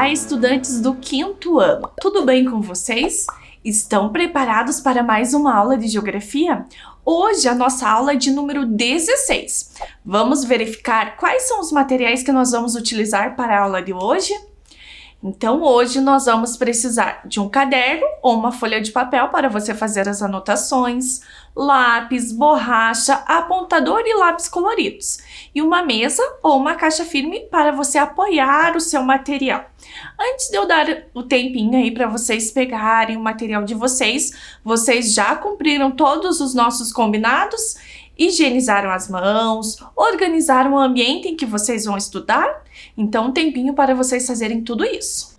Olá, estudantes do 5º ano. Tudo bem com vocês? Estão preparados para mais uma aula de geografia? Hoje a nossa aula é de número 16. Vamos verificar quais são os materiais que nós vamos utilizar para a aula de hoje? Então, hoje nós vamos precisar de um caderno ou uma folha de papel para você fazer as anotações, lápis, borracha, apontador e lápis coloridos, e uma mesa ou uma caixa firme para você apoiar o seu material. Antes de eu dar o tempinho aí para vocês pegarem o material de vocês, vocês já cumpriram todos os nossos combinados? Higienizaram as mãos, organizaram o ambiente em que vocês vão estudar? Então, um tempinho para vocês fazerem tudo isso.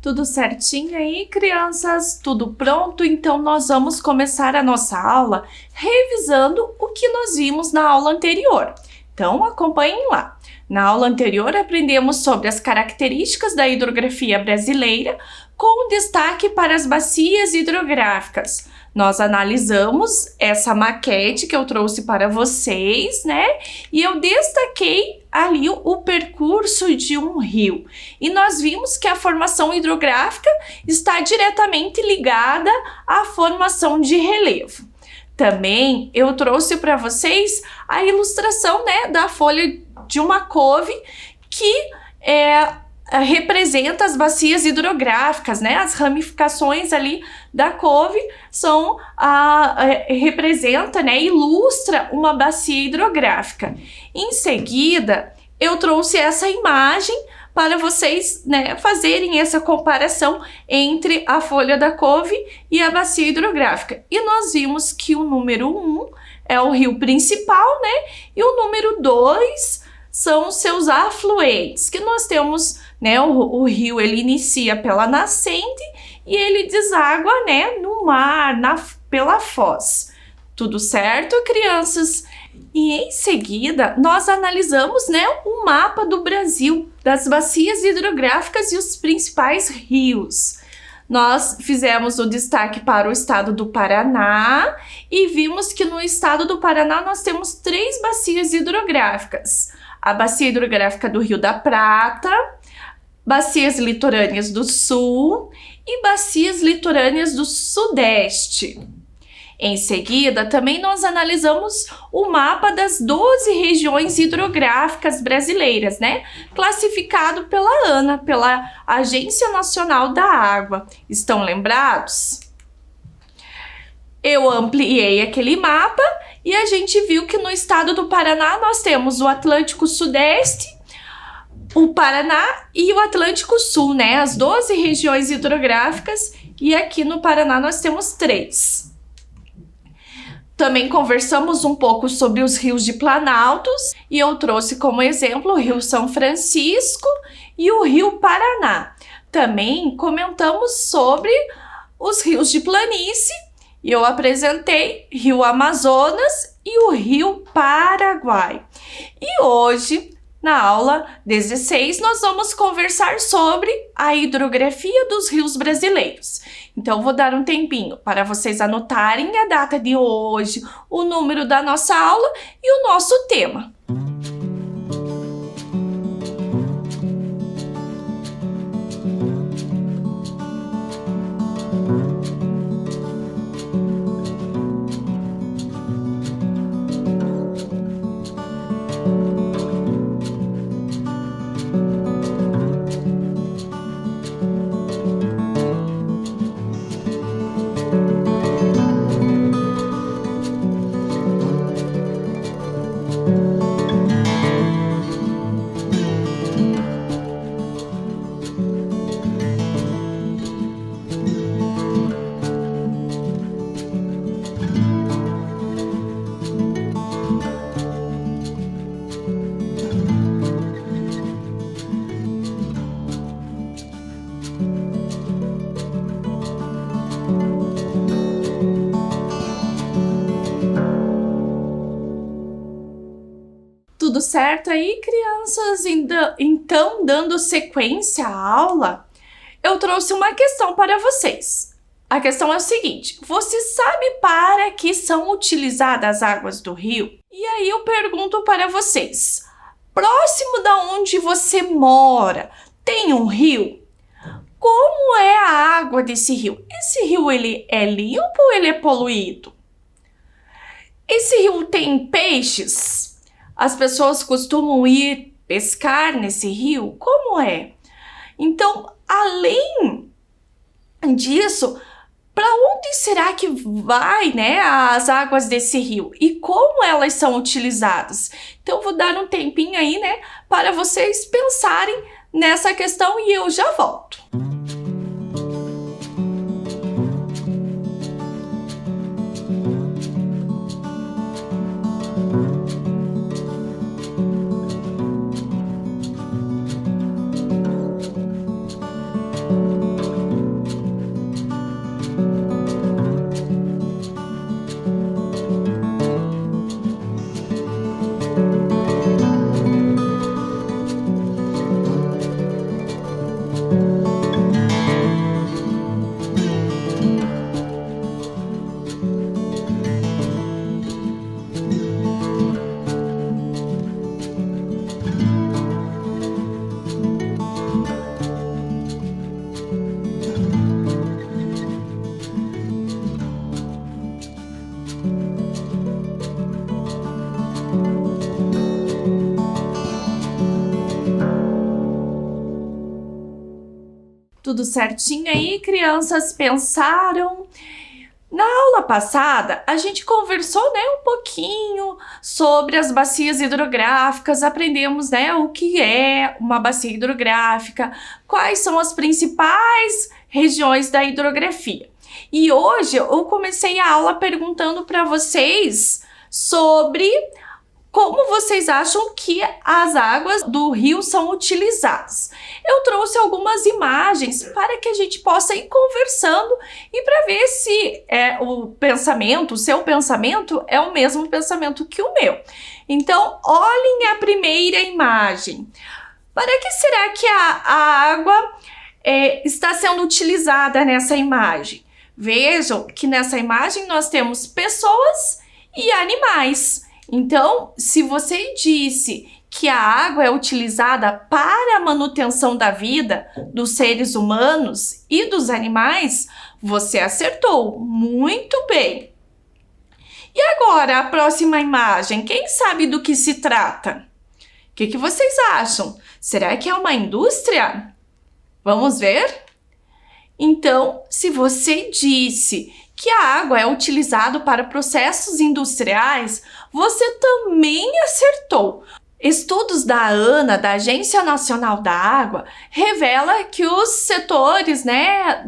Tudo certinho aí, crianças? Tudo pronto? Então, nós vamos começar a nossa aula revisando o que nós vimos na aula anterior. Então, acompanhem lá. Na aula anterior, aprendemos sobre as características da hidrografia brasileira, com destaque para as bacias hidrográficas. Nós analisamos essa maquete que eu trouxe para vocês, né? E eu destaquei ali o percurso de um rio. E nós vimos que a formação hidrográfica está diretamente ligada à formação de relevo. Também eu trouxe para vocês a ilustração, né, da folha de uma couve que representa as bacias hidrográficas, né? As ramificações ali da couve são representa, né? Ilustra uma bacia hidrográfica. Em seguida, eu trouxe essa imagem para vocês, né, fazerem essa comparação entre a folha da couve e a bacia hidrográfica. E nós vimos que o número 1 é o rio principal, né? E o número 2 são os seus afluentes, que nós temos, né, o rio ele inicia pela nascente e ele deságua, né, no mar, pela foz. Tudo certo, crianças? E em seguida, nós analisamos, né, o mapa do Brasil, das bacias hidrográficas e os principais rios. Nós fizemos o destaque para o estado do Paraná e vimos que no estado do Paraná nós temos 3 bacias hidrográficas. A bacia hidrográfica do Rio da Prata, bacias litorâneas do Sul e bacias litorâneas do Sudeste. Em seguida, também nós analisamos o mapa das 12 regiões hidrográficas brasileiras, né? Classificado pela ANA, pela Agência Nacional da Água. Estão lembrados? Eu ampliei aquele mapa e a gente viu que no estado do Paraná nós temos o Atlântico Sudeste, o Paraná e o Atlântico Sul, né? As 12 regiões hidrográficas, e aqui no Paraná nós temos 3. Também conversamos um pouco sobre os rios de Planaltos e eu trouxe como exemplo o Rio São Francisco e o Rio Paraná. Também comentamos sobre os rios de planície e eu apresentei Rio Amazonas e o Rio Paraguai. E hoje, na aula 16, nós vamos conversar sobre a hidrografia dos rios brasileiros. Então, vou dar um tempinho para vocês anotarem a data de hoje, o número da nossa aula e o nosso tema. Tudo certo aí, crianças? Então, dando sequência à aula, eu trouxe uma questão para vocês. A questão é o seguinte: você sabe para que são utilizadas as águas do rio? E aí eu pergunto para vocês: próximo da onde você mora, tem um rio? Como é a água desse rio? Esse rio ele é limpo ou ele é poluído? Esse rio tem peixes? As pessoas costumam ir pescar nesse rio? Como é? Então, além disso, para onde será que vai, né, as águas desse rio? E como elas são utilizadas? Então, vou dar um tempinho aí, né, para vocês pensarem nessa questão e eu já volto. Tudo certinho aí, crianças? Pensaram? Na aula passada, a gente conversou, né, um pouquinho sobre as bacias hidrográficas, aprendemos, né, o que é uma bacia hidrográfica, quais são as principais regiões da hidrografia. E hoje eu comecei a aula perguntando para vocês sobre como vocês acham que as águas do rio são utilizadas. Eu trouxe algumas imagens para que a gente possa ir conversando e para ver se o seu pensamento é o mesmo pensamento que o meu. Então, olhem a primeira imagem. Para que será que a água está sendo utilizada nessa imagem? Vejam que nessa imagem nós temos pessoas e animais. Então, se você disse que a água é utilizada para a manutenção da vida dos seres humanos e dos animais, você acertou. Muito bem. E agora, a próxima imagem, quem sabe do que se trata? O que vocês acham? Será que é uma indústria? Vamos ver? Então, se você disse que a água é utilizada para processos industriais, você também acertou. Estudos da ANA, da Agência Nacional da Água, revela que os setores, né,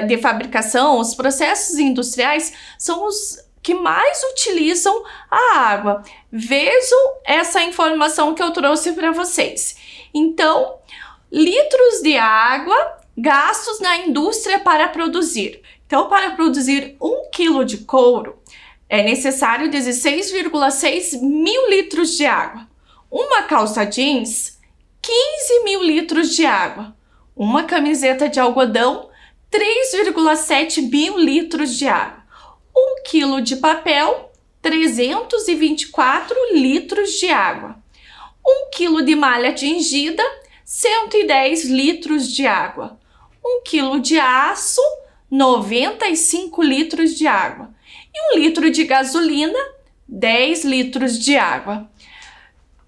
de fabricação, os processos industriais, são os que mais utilizam a água. Vejam essa informação que eu trouxe para vocês. Então, litros de água gastos na indústria para produzir. Então, para produzir 1 quilo de couro, é necessário 16,6 mil litros de água. Uma calça jeans, 15 mil litros de água. Uma camiseta de algodão, 3,7 mil litros de água. 1 quilo de papel, 324 litros de água. 1 quilo de malha tingida, 110 litros de água. 1 quilo de aço, 95 litros de água. E 1 litro de gasolina, 10 litros de água.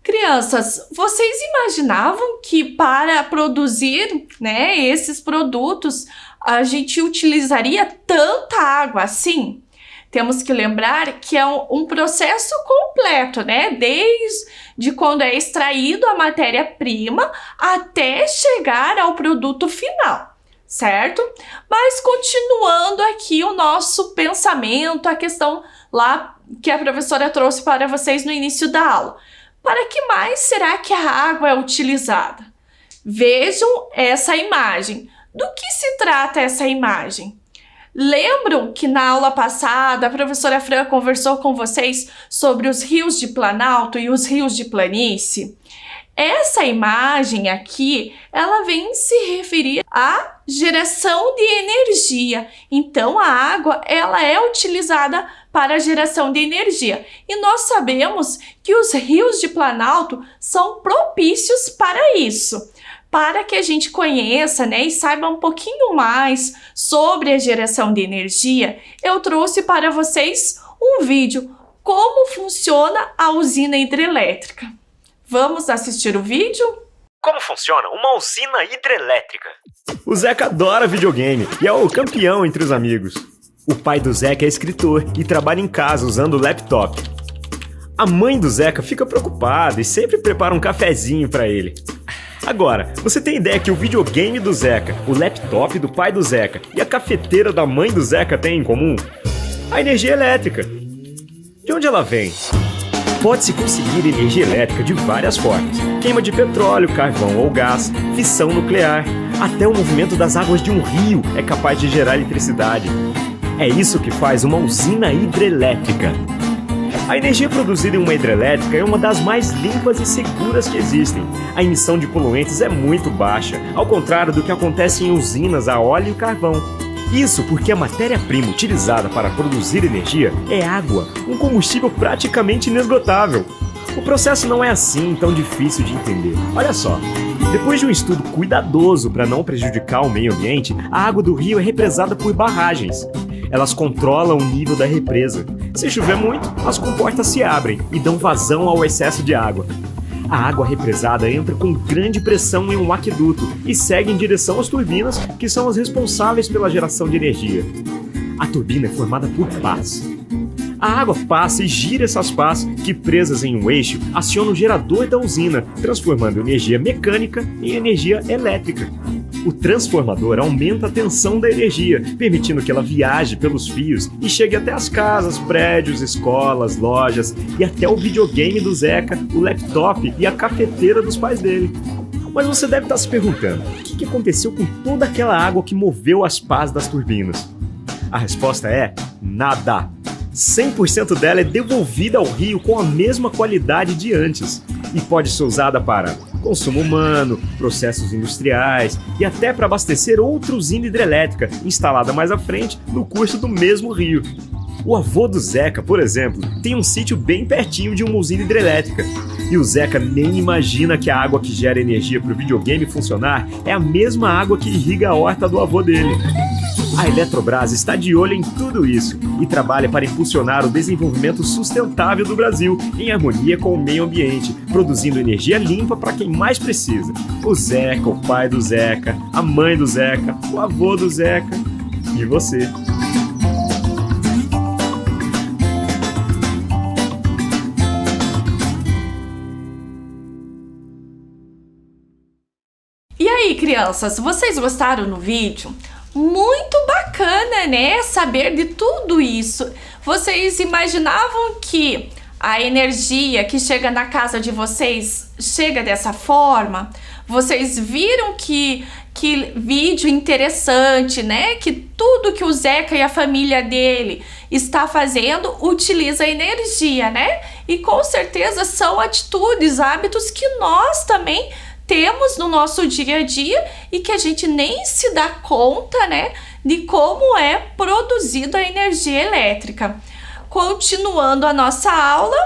Crianças, vocês imaginavam que para produzir, né, esses produtos a gente utilizaria tanta água assim? Temos que lembrar que é um processo completo, né? Desde quando é extraído a matéria-prima até chegar ao produto final, certo? Mas continuando aqui o nosso pensamento, a questão lá que a professora trouxe para vocês no início da aula. Para que mais será que a água é utilizada? Vejam essa imagem. Do que se trata essa imagem? Lembram que na aula passada a professora Fran conversou com vocês sobre os rios de Planalto e os rios de planície? Essa imagem aqui, ela vem se referir à geração de energia. Então, a água, ela é utilizada para a geração de energia. E nós sabemos que os rios de Planalto são propícios para isso. Para que a gente conheça, né, e saiba um pouquinho mais sobre a geração de energia, eu trouxe para vocês um vídeo como funciona a usina hidrelétrica. Vamos assistir o vídeo? Como funciona uma usina hidrelétrica? O Zeca adora videogame e é o campeão entre os amigos. O pai do Zeca é escritor e trabalha em casa usando o laptop. A mãe do Zeca fica preocupada e sempre prepara um cafezinho para ele. Agora, você tem ideia que o videogame do Zeca, o laptop do pai do Zeca e a cafeteira da mãe do Zeca têm em comum? A energia elétrica. De onde ela vem? Pode-se conseguir energia elétrica de várias formas. Queima de petróleo, carvão ou gás, fissão nuclear. Até o movimento das águas de um rio é capaz de gerar eletricidade. É isso que faz uma usina hidrelétrica. A energia produzida em uma hidrelétrica é uma das mais limpas e seguras que existem. A emissão de poluentes é muito baixa, ao contrário do que acontece em usinas a óleo e carvão. Isso porque a matéria-prima utilizada para produzir energia é água, um combustível praticamente inesgotável. O processo não é assim tão difícil de entender. Olha só, depois de um estudo cuidadoso para não prejudicar o meio ambiente, a água do rio é represada por barragens. Elas controlam o nível da represa. Se chover muito, as comportas se abrem e dão vazão ao excesso de água. A água represada entra com grande pressão em um aqueduto e segue em direção às turbinas, que são as responsáveis pela geração de energia. A turbina é formada por pás. A água passa e gira essas pás, que presas em um eixo, acionam o gerador da usina, transformando energia mecânica em energia elétrica. O transformador aumenta a tensão da energia, permitindo que ela viaje pelos fios e chegue até as casas, prédios, escolas, lojas e até o videogame do Zeca, o laptop e a cafeteira dos pais dele. Mas você deve estar se perguntando, o que aconteceu com toda aquela água que moveu as pás das turbinas? A resposta é nada. 100% dela é devolvida ao rio com a mesma qualidade de antes e pode ser usada para consumo humano, processos industriais e até para abastecer outra usina hidrelétrica instalada mais à frente no curso do mesmo rio. O avô do Zeca, por exemplo, tem um sítio bem pertinho de uma usina hidrelétrica. E o Zeca nem imagina que a água que gera energia para o videogame funcionar é a mesma água que irriga a horta do avô dele. A Eletrobras está de olho em tudo isso e trabalha para impulsionar o desenvolvimento sustentável do Brasil em harmonia com o meio ambiente, produzindo energia limpa para quem mais precisa. O Zeca, o pai do Zeca, a mãe do Zeca, o avô do Zeca e você. E aí, crianças, vocês gostaram do vídeo? Muito bacana, né? Saber de tudo isso. Vocês imaginavam que a energia que chega na casa de vocês chega dessa forma? Vocês viram que vídeo interessante, né? Que tudo que o Zeca e a família dele está fazendo utiliza energia, né? E com certeza são atitudes, hábitos que nós também temos no nosso dia a dia e que a gente nem se dá conta, né, de como é produzida a energia elétrica. Continuando a nossa aula,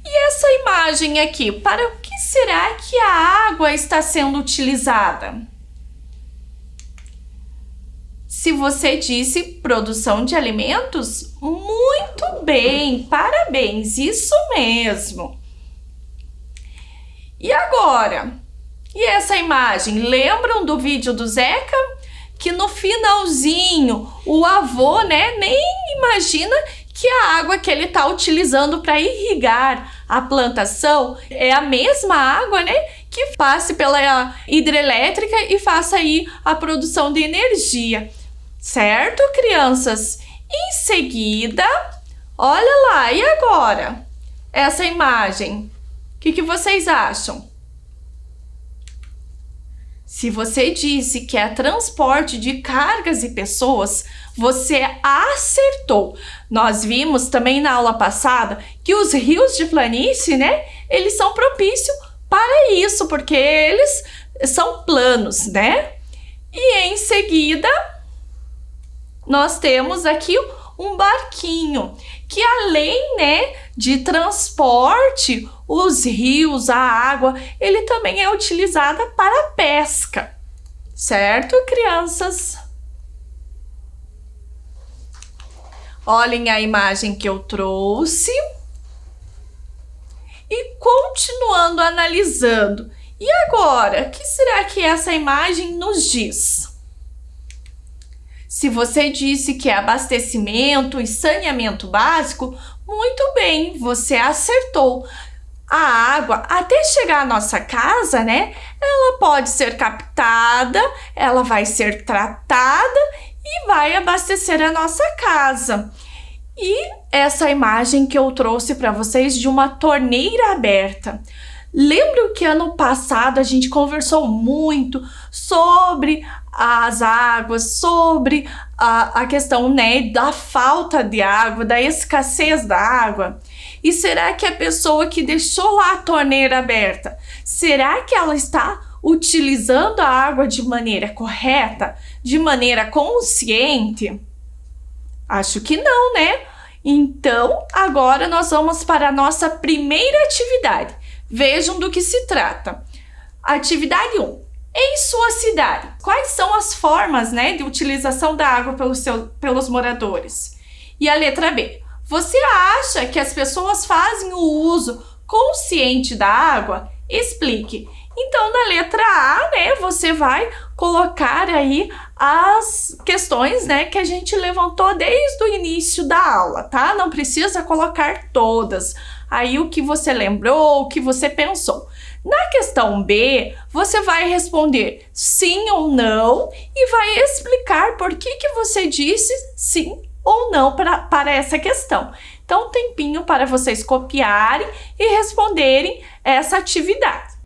e essa imagem aqui, para o que será que a água está sendo utilizada? Se você disse produção de alimentos, muito bem, parabéns, isso mesmo. E agora? E essa imagem, lembram do vídeo do Zeca? Que no finalzinho o avô, né, nem imagina que a água que ele está utilizando para irrigar a plantação é a mesma água, né, que passe pela hidrelétrica e faça aí a produção de energia. Certo, crianças? Em seguida, olha lá, e agora? Essa imagem, o que vocês acham? Se você disse que é transporte de cargas e pessoas, você acertou. Nós vimos também na aula passada que os rios de planície, né, eles são propícios para isso, porque eles são planos, né? E em seguida, nós temos aqui um barquinho, que além, né, de transporte, os rios, a água, ele também é utilizada para pesca, certo, crianças? Olhem a imagem que eu trouxe. E continuando analisando, e agora, o que será que essa imagem nos diz? Se você disse que é abastecimento e saneamento básico, muito bem, você acertou. A água, até chegar à nossa casa, né? Ela pode ser captada, ela vai ser tratada e vai abastecer a nossa casa. E essa imagem que eu trouxe para vocês de uma torneira aberta. Lembro que ano passado a gente conversou muito sobre as águas, sobre a questão, né, da falta de água, da escassez da água. E será que a pessoa que deixou lá a torneira aberta, será que ela está utilizando a água de maneira correta, de maneira consciente? Acho que não, né? Então, agora nós vamos para a nossa primeira atividade. Vejam do que se trata. Atividade 1. Em sua cidade, quais são as formas, né, de utilização da água pelos moradores? E a letra B. Você acha que as pessoas fazem o uso consciente da água? Explique. Então, na letra A, né, você vai colocar aí as questões, né, que a gente levantou desde o início da aula, tá? Não precisa colocar todas. Aí o que você lembrou, o que você pensou. Na questão B, você vai responder sim ou não e vai explicar por que você disse sim ou não para essa questão. Então, um tempinho para vocês copiarem e responderem essa atividade.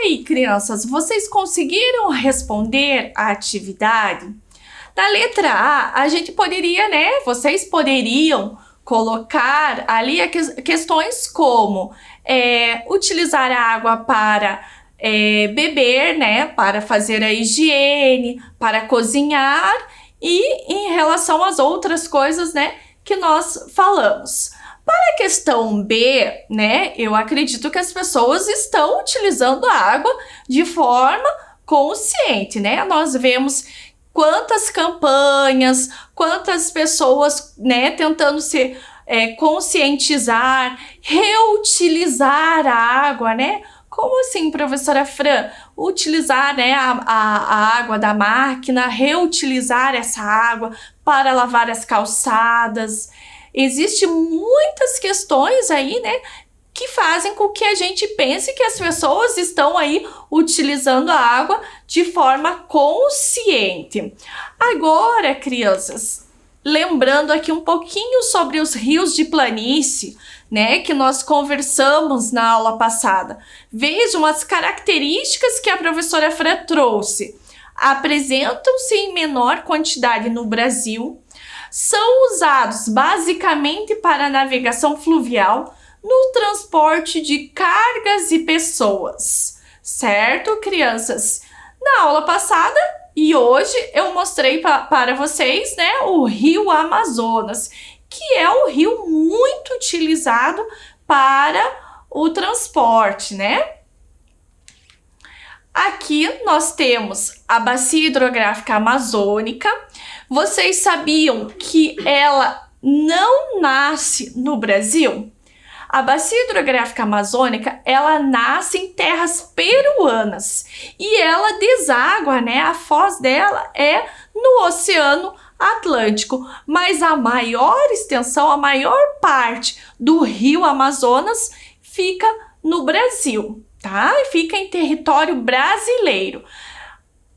aí, crianças, vocês conseguiram responder a atividade? Na letra A gente poderia, né? Vocês poderiam colocar ali questões como utilizar a água para beber, né? Para fazer a higiene, para cozinhar e em relação às outras coisas, né? Que nós falamos. Para a questão B, né, eu acredito que as pessoas estão utilizando a água de forma consciente, né? Nós vemos quantas campanhas, quantas pessoas, né, tentando se conscientizar, reutilizar a água, né? Como assim, professora Fran? Utilizar, né, a água da máquina, reutilizar essa água para lavar as calçadas. Existem muitas questões aí, né, que fazem com que a gente pense que as pessoas estão aí utilizando a água de forma consciente. Agora, crianças, lembrando aqui um pouquinho sobre os rios de planície, né, que nós conversamos na aula passada. Vejam as características que a professora Fran trouxe. Apresentam-se em menor quantidade no Brasil, são usados basicamente para navegação fluvial, no transporte de cargas e pessoas. Certo, crianças? Na aula passada e hoje eu mostrei para vocês, né, o Rio Amazonas, que é um rio muito utilizado para o transporte, né? Aqui nós temos a Bacia Hidrográfica Amazônica. Vocês sabiam que ela não nasce no Brasil? A bacia hidrográfica amazônica, ela nasce em terras peruanas e ela deságua, né? A foz dela é no Oceano Atlântico, mas a maior extensão, a maior parte do rio Amazonas fica no Brasil, tá? Fica em território brasileiro.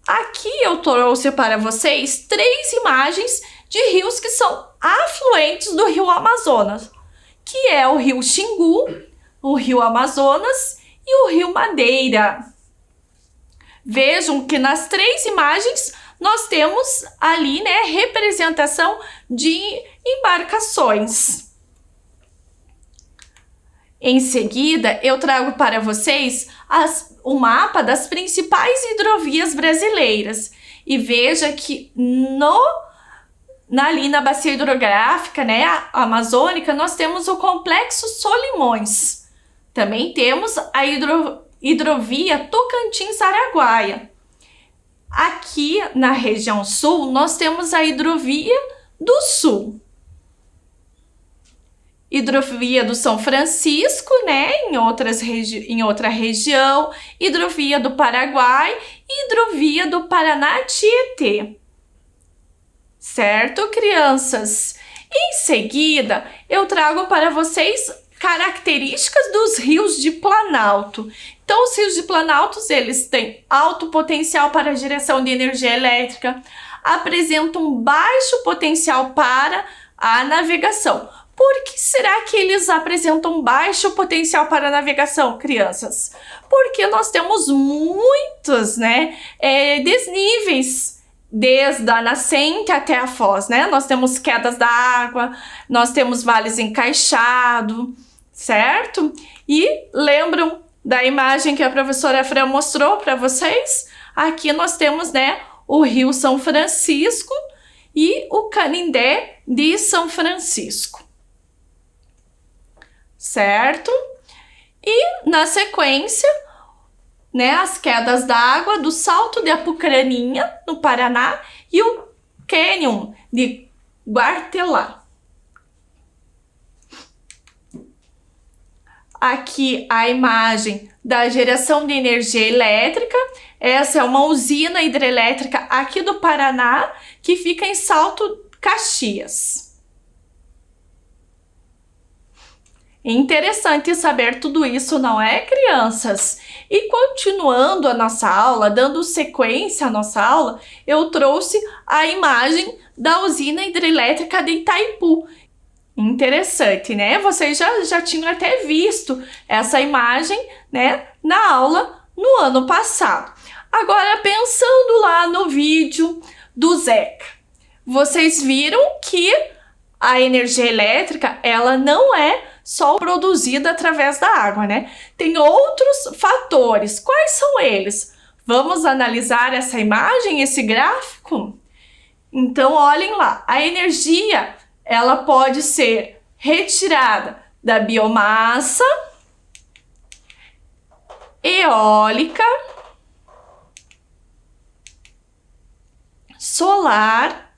Aqui eu trouxe para vocês 3 imagens de rios que são afluentes do rio Amazonas, que é o rio Xingu, o rio Amazonas e o rio Madeira. Vejam que nas 3 imagens nós temos ali, né, representação de embarcações. Em seguida, eu trago para vocês o mapa das principais hidrovias brasileiras. E veja que ali na bacia hidrográfica, né, amazônica, nós temos o Complexo Solimões. Também temos a hidrovia Tocantins-Araguaia. Aqui na região sul, nós temos a hidrovia do Sul. Hidrovia do São Francisco, né, em outra região, hidrovia do Paraguai e hidrovia do Paraná-Tietê. Certo, crianças? Em seguida, eu trago para vocês características dos rios de Planalto. Então, os rios de Planalto, eles têm alto potencial para a geração de energia elétrica, apresentam baixo potencial para a navegação. Por que será que eles apresentam baixo potencial para a navegação, crianças? Porque nós temos muitos, né, desníveis, desde a nascente até a foz, né? Nós temos quedas da água, nós temos vales encaixados, certo? E lembram da imagem que a professora Fran mostrou para vocês? Aqui nós temos, né, o Rio São Francisco e o Canindé de São Francisco. Certo? E na sequência, né, as quedas d'água do Salto de Apucraninha, no Paraná, e o Cânion de Guartelá. Aqui a imagem da geração de energia elétrica. Essa é uma usina hidrelétrica aqui do Paraná, que fica em Salto Caxias. Interessante saber tudo isso, não é, crianças? E continuando a nossa aula, dando sequência à nossa aula, eu trouxe a imagem da usina hidrelétrica de Itaipu. Interessante, né? Vocês já tinham até visto essa imagem, né, na aula no ano passado. Agora, pensando lá no vídeo do Zeca, vocês viram que a energia elétrica, ela não é só produzida através da água, né? Tem outros fatores. Quais são eles? Vamos analisar essa imagem, esse gráfico? Então, olhem lá. A energia, ela pode ser retirada da biomassa, eólica, solar,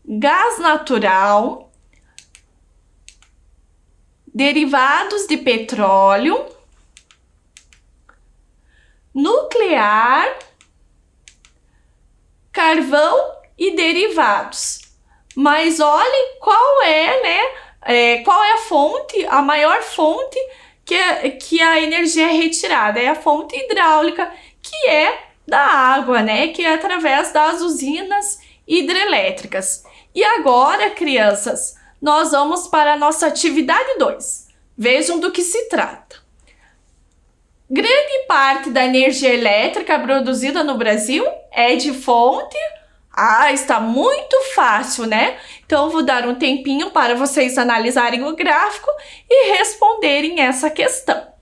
gás natural, derivados de petróleo, nuclear, carvão e derivados. Mas olhem qual qual é a fonte, a maior fonte que a energia é retirada. É a fonte hidráulica, que é da água, né? Que é através das usinas hidrelétricas. E agora, crianças, nós vamos para a nossa atividade 2. Vejam do que se trata. Grande parte da energia elétrica produzida no Brasil é de fonte... está muito fácil, né? Então, vou dar um tempinho para vocês analisarem o gráfico e responderem essa questão.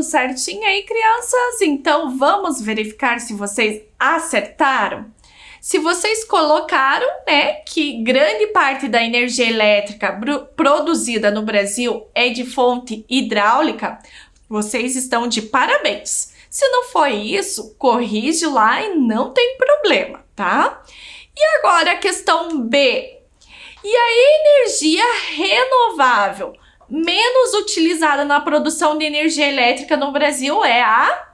certinho aí, crianças? Então vamos verificar se vocês acertaram? Se vocês colocaram, né, que grande parte da energia elétrica produzida no Brasil é de fonte hidráulica, vocês estão de parabéns. Se não foi isso, corrige lá e não tem problema, tá? E agora a questão B. E a energia renovável menos utilizada na produção de energia elétrica no Brasil é a...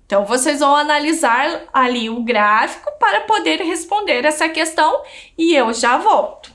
Então, vocês vão analisar ali o gráfico para poder responder essa questão e eu já volto.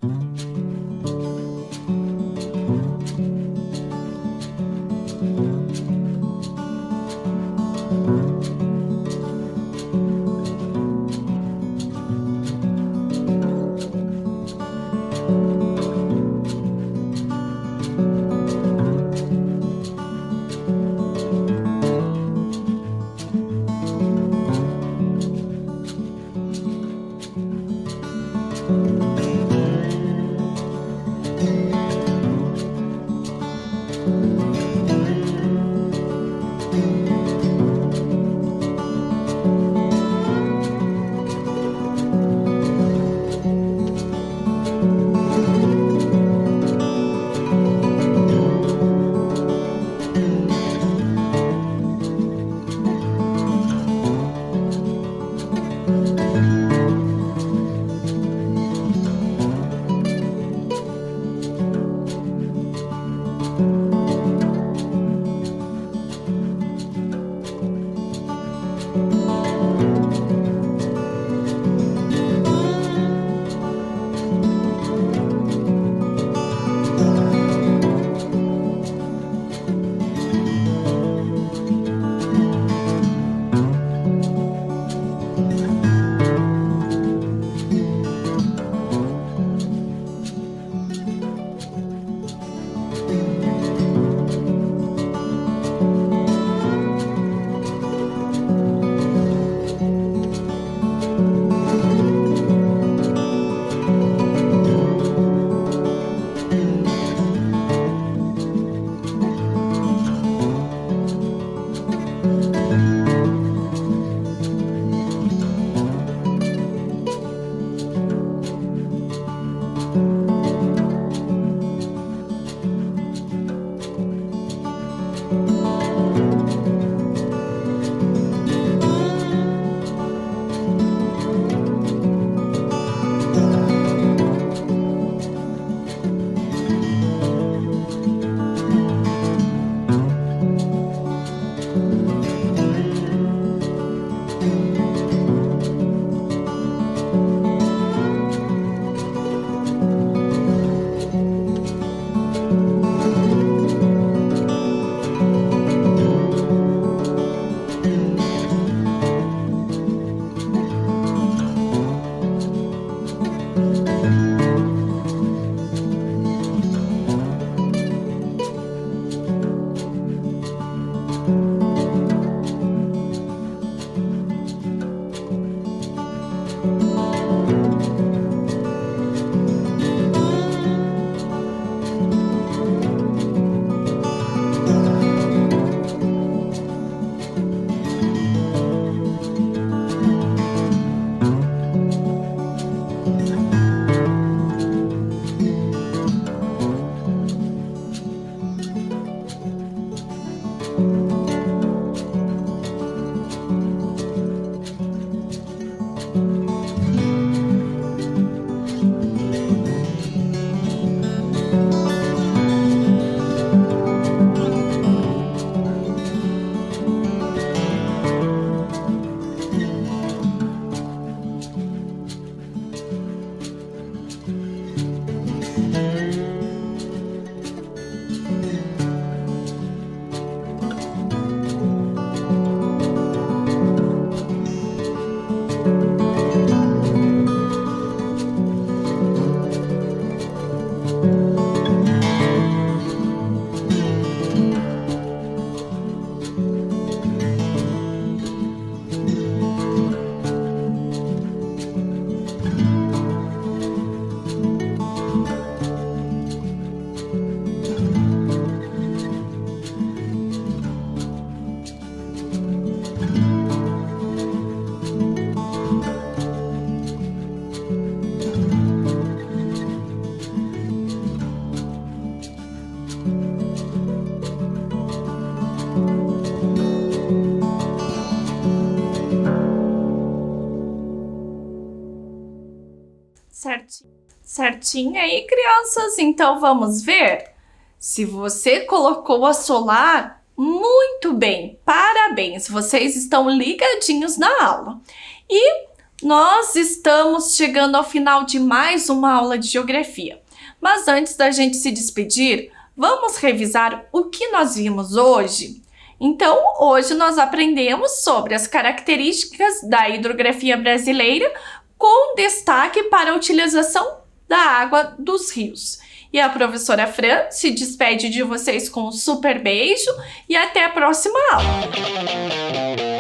Certinho aí, crianças? Então vamos ver? Se você colocou a solar, muito bem, parabéns, vocês estão ligadinhos na aula. E nós estamos chegando ao final de mais uma aula de geografia. Mas antes da gente se despedir, vamos revisar o que nós vimos hoje? Então, hoje nós aprendemos sobre as características da hidrografia brasileira, com destaque para a utilização da água dos rios. E a professora Fran se despede de vocês com um super beijo e até a próxima aula!